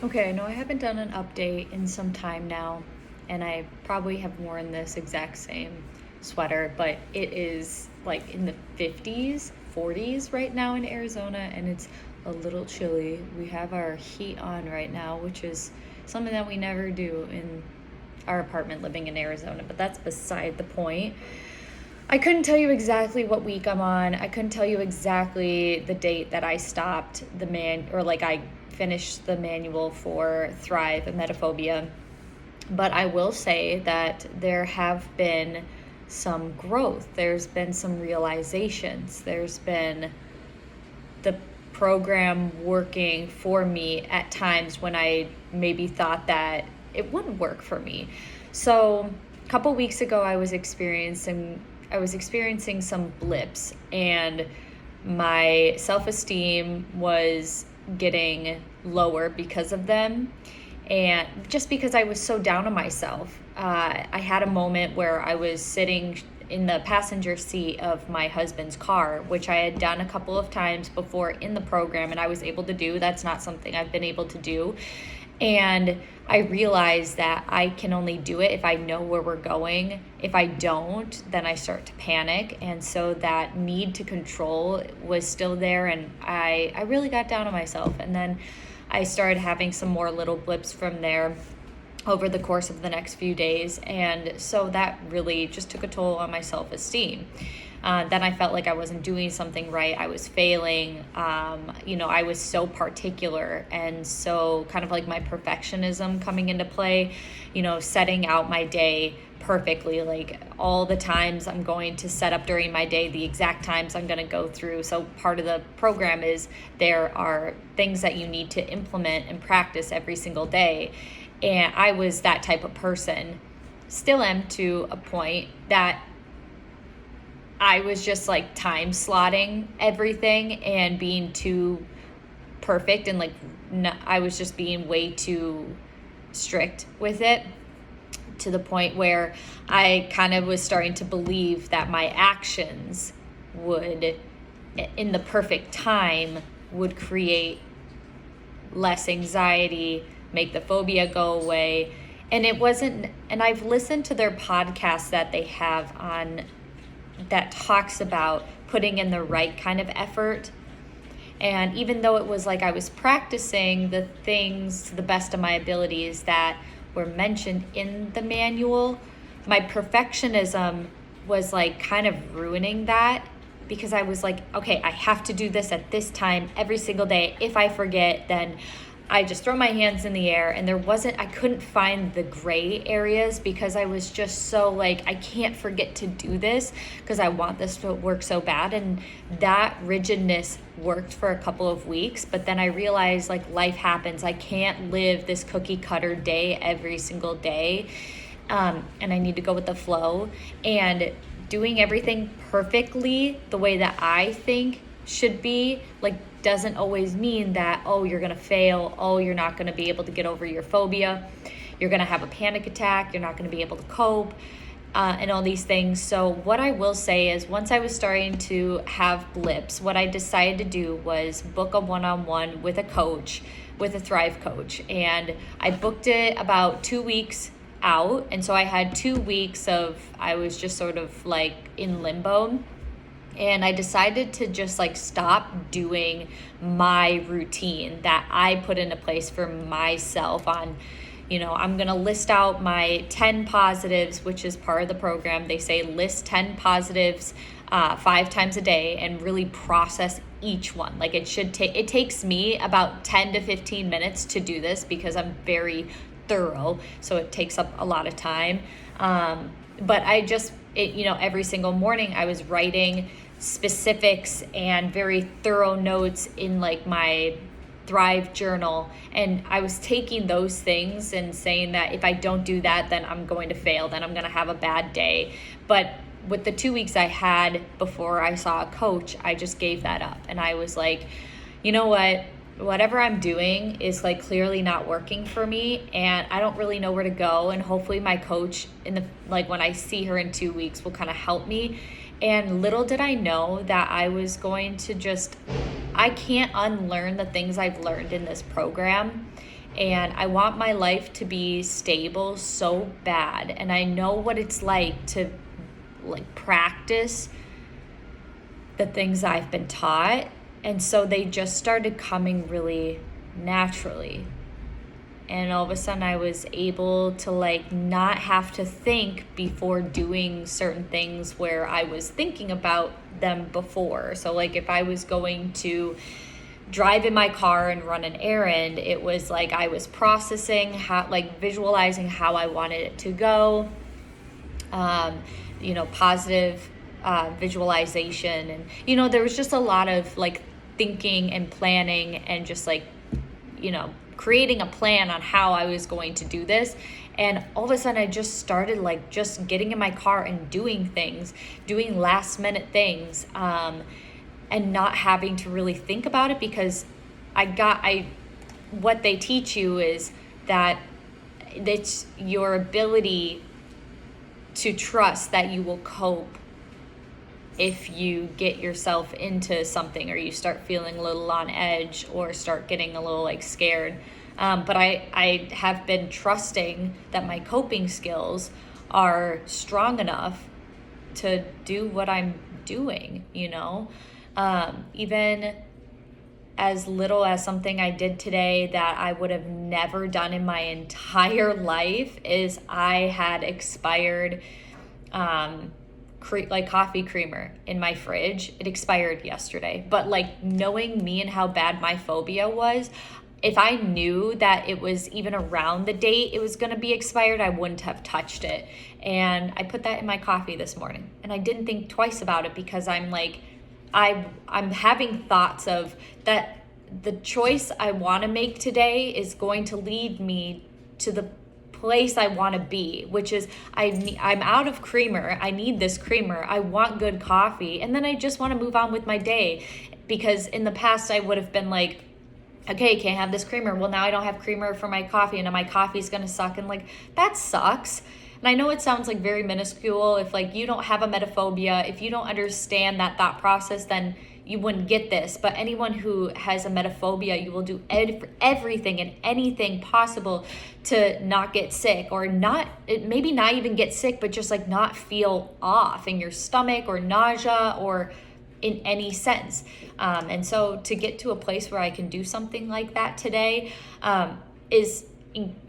Okay, I know I haven't done an update in some time now, and I probably have worn this exact same sweater, but it is like in the 50s, 40s right now in Arizona, and it's a little chilly. We have our heat on right now, which is something that we never do in our apartment living in Arizona, but that's beside the point. I couldn't tell you exactly what week I'm on. I couldn't tell you exactly the date that I stopped I finished the manual for Thrive Emetophobia. But I will say that there have been some growth. There's been some realizations. There's been the program working for me at times when I maybe thought that it wouldn't work for me. So a couple weeks ago I was experiencing some blips, and my self-esteem was getting lower because of them, and just because I was so down on myself. I had a moment where I was sitting in the passenger seat of my husband's car, which I had done a couple of times before in the program, and I was able to do. That's not something I've been able to do. And I realized that I can only do it if I know where we're going. If I don't, then I start to panic. And so that need to control was still there. And I really got down on myself. And then I started having some more little blips from there over the course of the next few days. And so that really just took a toll on my self-esteem. Then I felt like I wasn't doing something right. I was failing. I was so particular, and so kind of like my perfectionism coming into play, setting out my day perfectly, like all the times I'm going to set up during my day, the exact times I'm going to go through. So part of the program is there are things that you need to implement and practice every single day. And I was that type of person, still am to a point, that I was just like time slotting everything and being too perfect, and I was just being way too strict with it, to the point where I kind of was starting to believe that my actions would, in the perfect time, would create less anxiety, make the phobia go away. And it wasn't, and I've listened to their podcast that they have on that talks about putting in the right kind of effort. And even though it was like I was practicing the things to the best of my abilities that were mentioned in the manual, my perfectionism was like kind of ruining that, because I was like, okay, I have to do this at this time every single day. If I forget, then I just throw my hands in the air. And I couldn't find the gray areas, because I was just so like, I can't forget to do this because I want this to work so bad. And that rigidness worked for a couple of weeks, but then I realized like life happens. I can't live this cookie cutter day every single day. And I need to go with the flow, and doing everything perfectly the way that I think should be, like, doesn't always mean that, oh, you're gonna fail, oh, you're not gonna be able to get over your phobia, you're gonna have a panic attack, you're not gonna be able to cope, and all these things. So what I will say is, once I was starting to have blips, what I decided to do was book a one-on-one with a coach, with a Thrive coach. And I booked it about 2 weeks out. And so I had 2 weeks of, I was just sort of like in limbo. And I decided to just like stop doing my routine that I put into place for myself on, I'm going to list out my 10 positives, which is part of the program. They say list 10 positives 5 times a day and really process each one. Like it takes me about 10 to 15 minutes to do this, because I'm very thorough. So it takes up a lot of time. But every single morning I was writing specifics and very thorough notes in like my Thrive journal, and I was taking those things and saying that if I don't do that, then I'm going to fail, then I'm going to have a bad day. But with the 2 weeks I had before I saw a coach, I just gave that up, and I was like, you know what, whatever I'm doing is like clearly not working for me, and I don't really know where to go. And hopefully my coach when I see her in 2 weeks will kind of help me. And little did I know that I was going to I can't unlearn the things I've learned in this program. And I want my life to be stable so bad. And I know what it's like to like practice the things I've been taught. And so they just started coming really naturally. And all of a sudden I was able to like not have to think before doing certain things where I was thinking about them before. So like if I was going to drive in my car and run an errand, it was like I was processing how, like visualizing how I wanted it to go, positive visualization. And there was just a lot of like thinking and planning and just like creating a plan on how I was going to do this. And all of a sudden I just started like just getting in my car and doing things, doing last minute things, and not having to really think about it, because what they teach you is that it's your ability to trust that you will cope if you get yourself into something or you start feeling a little on edge or start getting a little like scared. But I have been trusting that my coping skills are strong enough to do what I'm doing, even as little as something I did today that I would have never done in my entire life is I had expired coffee creamer in my fridge. It expired yesterday. But like knowing me and how bad my phobia was, if I knew that it was even around the date it was going to be expired, I wouldn't have touched it. And I put that in my coffee this morning. And I didn't think twice about it because I'm like, I'm having thoughts of that the choice I want to make today is going to lead me to the place I want to be, which is I'm out of creamer. I need this creamer. I want good coffee. And then I just want to move on with my day, because in the past I would have been like, okay, can't have this creamer. Well, now I don't have creamer for my coffee and my coffee is going to suck. And like, that sucks. And I know it sounds like very minuscule. If like you don't have emetophobia, if you don't understand that thought process, then you wouldn't get this. But anyone who has emetophobia, you will do everything and anything possible to not get sick, or maybe not even get sick, but just like not feel off in your stomach or nausea or in any sense. And so to get to a place where I can do something like that today is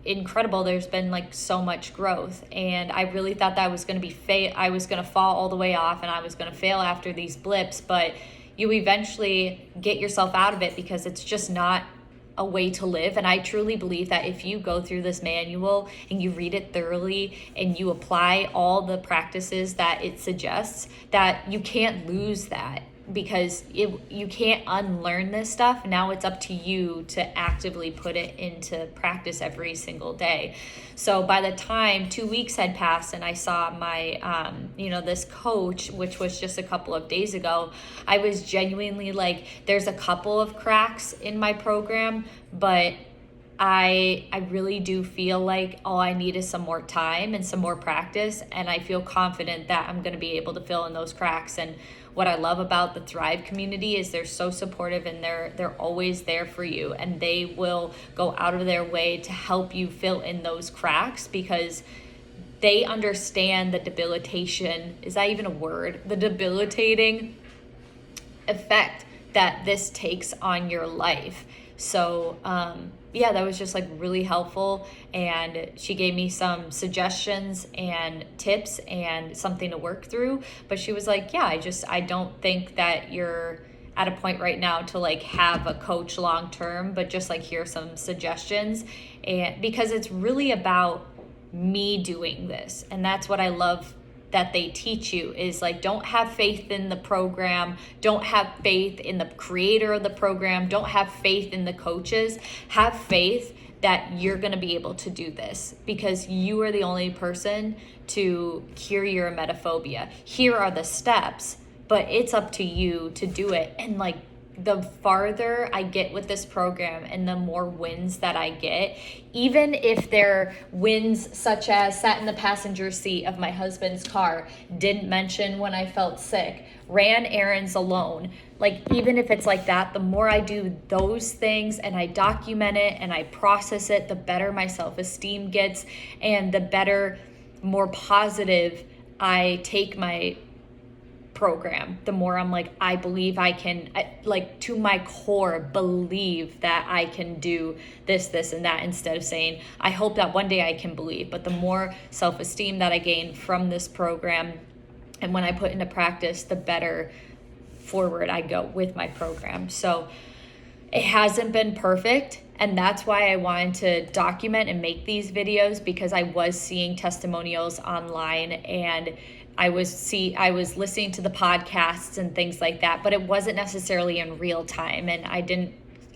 incredible. There's been like so much growth, and I really thought that I was going to I was going to fall all the way off and I was going to fail after these blips, but you eventually get yourself out of it because it's just not a way to live. And I truly believe that if you go through this manual and you read it thoroughly and you apply all the practices that it suggests, that you can't lose that, because you can't unlearn this stuff. Now it's up to you to actively put it into practice every single day. So by the time 2 weeks had passed and I saw my, this coach, which was just a couple of days ago, I was genuinely like, there's a couple of cracks in my program, but I really do feel like all I need is some more time and some more practice, and I feel confident that I'm going to be able to fill in those cracks. And what I love about the Thrive community is they're so supportive, and they're always there for you, and they will go out of their way to help you fill in those cracks, because they understand the debilitation, is that even a word? The debilitating effect that this takes on your life. So that was just like really helpful, and she gave me some suggestions and tips and something to work through. But she was like, I don't think that you're at a point right now to like have a coach long term, but just like here's some suggestions. And because it's really about me doing this, and that's what I love that they teach you, is like, don't have faith in the program, don't have faith in the creator of the program, don't have faith in the coaches, have faith that you're going to be able to do this, because you are the only person to cure your emetophobia. Here are the steps, but it's up to you to do it. And like, the farther I get with this program and the more wins that I get, even if they're wins such as sat in the passenger seat of my husband's car, didn't mention when I felt sick, ran errands alone, like even if it's like that, the more I do those things and I document it and I process it, the better my self-esteem gets, and the better, more positive I take my program, the more I'm like, I believe I can, like to my core, believe that I can do this, and that, instead of saying, I hope that one day I can believe. But the more self-esteem that I gain from this program, and when I put into practice, the better forward I go with my program. So it hasn't been perfect. And that's why I wanted to document and make these videos, because I was seeing testimonials online, and I was listening to the podcasts and things like that, but it wasn't necessarily in real time. And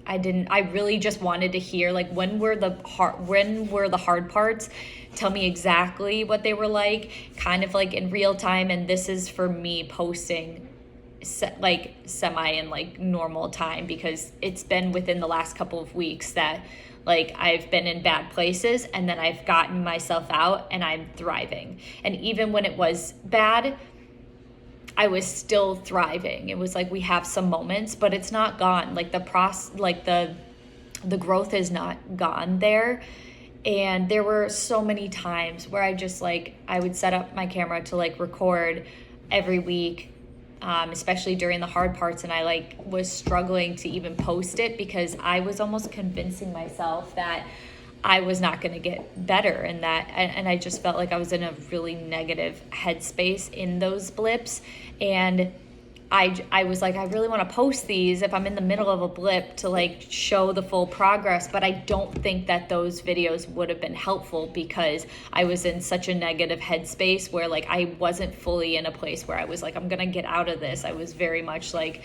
I really just wanted to hear, like, when were the hard parts? Tell me exactly what they were like, kind of like in real time. And this is for me posting like semi in like normal time, because it's been within the last couple of weeks that like I've been in bad places, and then I've gotten myself out and I'm thriving. And even when it was bad, I was still thriving. It was like, we have some moments, but it's not gone. Like the growth is not gone there. And there were so many times where I just like, I would set up my camera to like record every week, especially during the hard parts, and I like was struggling to even post it, because I was almost convincing myself that I was not going to get better, and I just felt like I was in a really negative headspace in those blips. And I was like, I really want to post these if I'm in the middle of a blip to like show the full progress, but I don't think that those videos would have been helpful, because I was in such a negative headspace where like I wasn't fully in a place where I was like, I'm gonna get out of this. I was very much like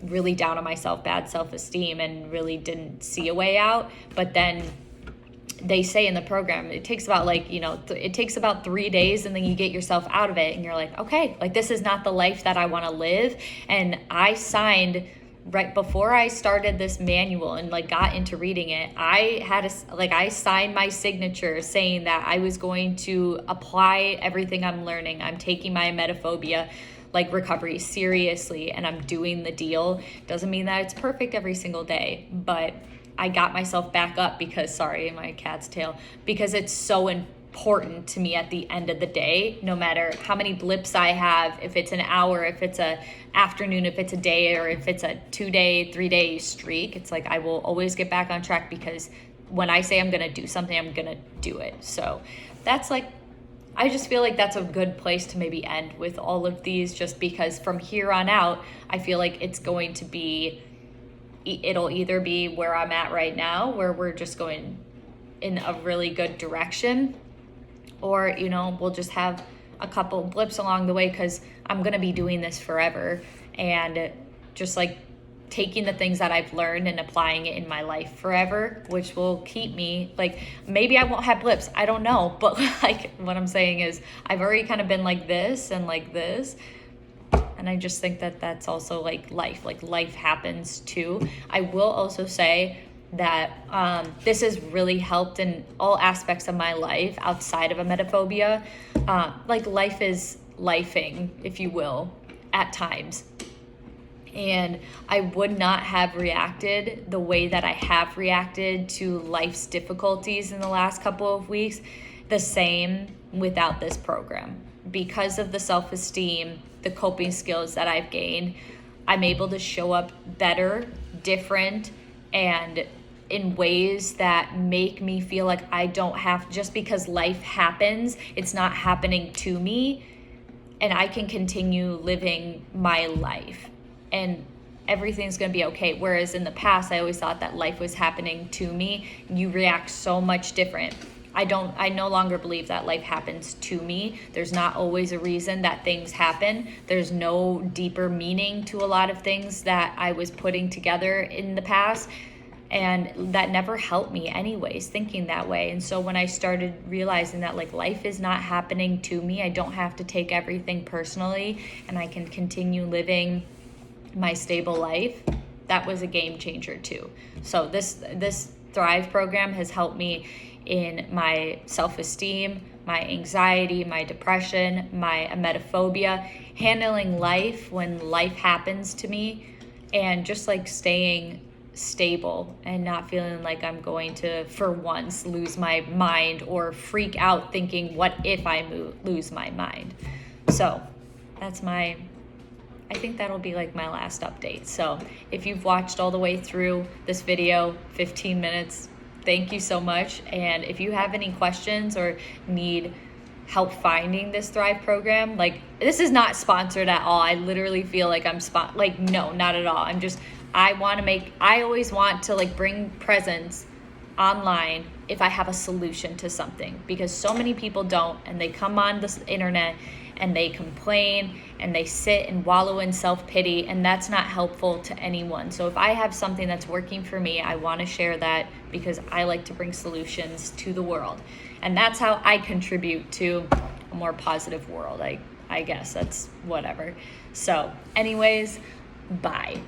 really down on myself, bad self-esteem, and really didn't see a way out. But then they say in the program, it takes about like, it takes about 3 days, and then you get yourself out of it, and you're like, okay, like this is not the life that I want to live. And I signed right before I started this manual and like got into reading it. I signed my signature saying that I was going to apply everything I'm learning. I'm taking my emetophobia like recovery seriously, and I'm doing the deal. Doesn't mean that it's perfect every single day, but I got myself back up because, sorry, my cat's tail, because it's so important to me at the end of the day, no matter how many blips I have, if it's an hour, if it's a afternoon, if it's a day, or if it's a 2-day, 3-day streak, it's like I will always get back on track, because when I say I'm going to do something, I'm going to do it. So that's like, I just feel like that's a good place to maybe end with all of these, just because from here on out, I feel like it's going to be, it'll either be where I'm at right now, where we're just going in a really good direction, or, we'll just have a couple blips along the way, because I'm going to be doing this forever, and just like taking the things that I've learned and applying it in my life forever, which will keep me like, maybe I won't have blips, I don't know, but like what I'm saying is I've already kind of been like this and like this. And I just think that that's also like life happens too. I will also say that this has really helped in all aspects of my life outside of emetophobia. Like life is lifing, if you will, at times. And I would not have reacted the way that I have reacted to life's difficulties in the last couple of weeks the same without this program. Because of the self-esteem, the coping skills that I've gained, I'm able to show up better, different, and in ways that make me feel like I don't have, just because life happens, it's not happening to me, and I can continue living my life, and everything's gonna be okay. Whereas in the past, I always thought that life was happening to me. You react so much different. I no longer believe that life happens to me. There's not always a reason that things happen. There's no deeper meaning to a lot of things that I was putting together in the past. And that never helped me anyways, thinking that way. And so when I started realizing that like life is not happening to me, I don't have to take everything personally, and I can continue living my stable life, that was a game changer too. So this Thrive program has helped me in my self-esteem, my anxiety, my depression, my emetophobia, handling life when life happens to me, and just like staying stable and not feeling like I'm going to, for once, lose my mind or freak out thinking, what if I lose my mind? So that's I think that'll be like my last update. So if you've watched all the way through this video, 15 minutes, thank you so much. And if you have any questions or need help finding this Thrive program, like, this is not sponsored at all. I literally feel like I'm like, no, not at all. I always want to like bring presence online if I have a solution to something, because so many people don't, and they come on this internet and they complain and they sit and wallow in self-pity, and that's not helpful to anyone. So if I have something that's working for me, I want to share that, because I like to bring solutions to the world, and that's how I contribute to a more positive world. I guess that's whatever. So anyways, bye.